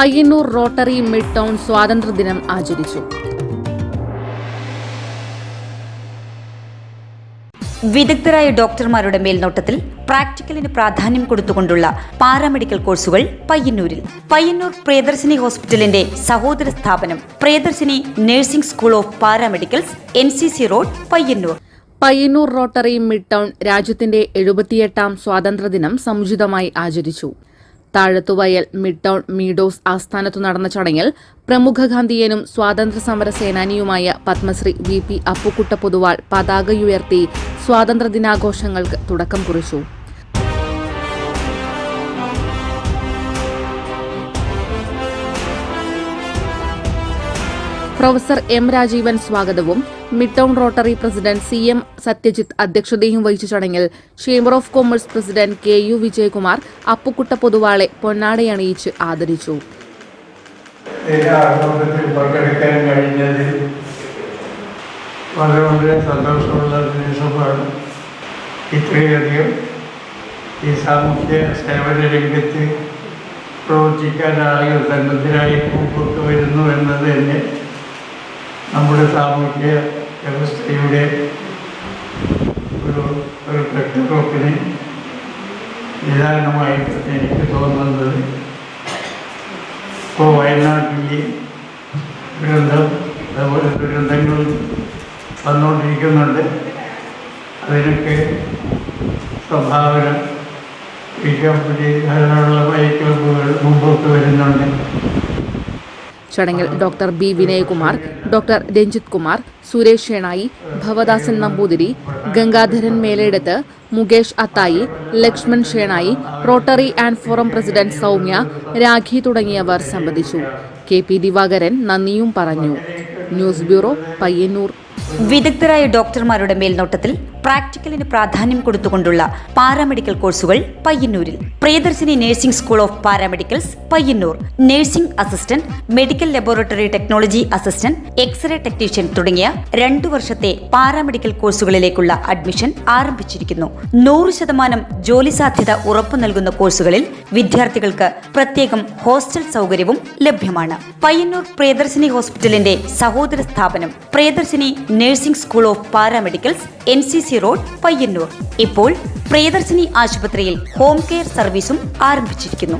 Payyanur rotary mid town സ്വാതന്ത്ര്യദിനം ആചരിച്ചു. വിദഗ്ധരായ ഡോക്ടർമാരുടെ മേൽനോട്ടത്തിൽ പ്രാക്ടിക്കലിന് പ്രാധാന്യം കൊടുത്തുകൊണ്ടുള്ള പാരാമെഡിക്കൽ കോഴ്സുകൾ പയ്യന്നൂരിൽ. പയ്യന്നൂർ പ്രിയദർശിനി ഹോസ്പിറ്റലിന്റെ സഹോദര സ്ഥാപനം Priyadarshini nursing school of paramedicals, NCC road, Payyanur. Payyanur rotary mid town രാജ്യത്തിന്റെ 78ാം സ്വാതന്ത്ര്യദിനം സമുചിതമായി ആചരിച്ചു. താഴത്തുവയൽ മിഡ് ടൗൺ മീഡോസ് ആസ്ഥാനത്തു നടന്ന ചടങ്ങിൽ പ്രമുഖ ഗാന്ധിയനും സ്വാതന്ത്ര്യസമര സേനാനിയുമായ പത്മശ്രീ VP അപ്പുക്കുട്ട പൊതുവാൾ പതാകയുയർത്തി സ്വാതന്ത്ര്യദിനാഘോഷങ്ങൾക്ക് തുടക്കം കുറിച്ചു. Professor M. രാജീവൻ സ്വാഗതവും mid town rotary president CM. Satyajith അധ്യക്ഷതയും വഹിച്ച ചടങ്ങിൽ chamber of commerce president KU. Vijayakumar Appukutta പൊതുവാളെ പൊന്നാടയണിയിച്ച് ആദരിച്ചു. വളരെ സന്തോഷമുള്ള ദിവസമാണ്. ഇത്രയധികം ഈ സാമൂഹ്യ സേവന രംഗത്ത് പ്രവർത്തിക്കാൻ ആളുകൾ സന്നദ്ധരായി മുമ്പോട്ട് വരുന്നു എന്നത് തന്നെ നമ്മുടെ സാമൂഹ്യ വ്യവസ്ഥയുടെ ഒരു കെട്ടുറപ്പിന് നിദാനമായിട്ട് എനിക്ക് തോന്നുന്നത്. ഇപ്പോൾ വയനാട്ടിൽ അതുപോലെ ദുരന്തങ്ങൾ വന്നുകൊണ്ടിരിക്കുന്നുണ്ട്. അതിനൊക്കെ സംഭാവന വഹിക്കാൻ വേണ്ടി ധാരാളം ക്ലബ്ബുകൾ മുമ്പോട്ട് വരുന്നുണ്ട്. ചടങ്ങിൽ doctor B. Vinayakumar, doctor Ranjith Kumar, Suresh Shenoy, Bhavadasan Namboothiri, Gangadharan Meledath, Mukesh Athai, Lakshman Shenoy, rotary and forum president Soumya, Rakhi തുടങ്ങിയവർ സംബന്ധിച്ചു. KP. ദിവാകരൻ നന്ദിയും പറഞ്ഞു. News bureau, Payyanur. വിദഗ്ധരായ ഡോക്ടർമാരുടെ മേൽനോട്ടത്തിൽ പ്രാക്ടിക്കലിന് പ്രാധാന്യം കൊടുത്തുകൊണ്ടുള്ള പാരാമെഡിക്കൽ കോഴ്സുകൾ പയ്യന്നൂരിൽ. Priyadarshini nursing school of paramedicals, Payyanur. Nursing assistant, medical laboratory technology assistant, x ray technician തുടങ്ങിയ 2 വർഷത്തെ പാരാമെഡിക്കൽ കോഴ്സുകളിലേക്കുള്ള അഡ്മിഷൻ ആരംഭിച്ചിരിക്കുന്നു. 100% ജോലി സാധ്യത ഉറപ്പു നൽകുന്ന കോഴ്സുകളിൽ വിദ്യാർത്ഥികൾക്ക് പ്രത്യേകം ഹോസ്റ്റൽ സൗകര്യവും ലഭ്യമാണ്. പയ്യന്നൂർ പ്രിയദർശിനി ഹോസ്പിറ്റലിന്റെ സഹോദര സ്ഥാപനം Priyadarshini nursing school of paramedicals, NCC road, Payyanur. ഇപ്പോൾ പ്രിയദർശിനി ആശുപത്രിയിൽ ഹോം കെയർ സർവീസും ആരംഭിച്ചിരിക്കുന്നു.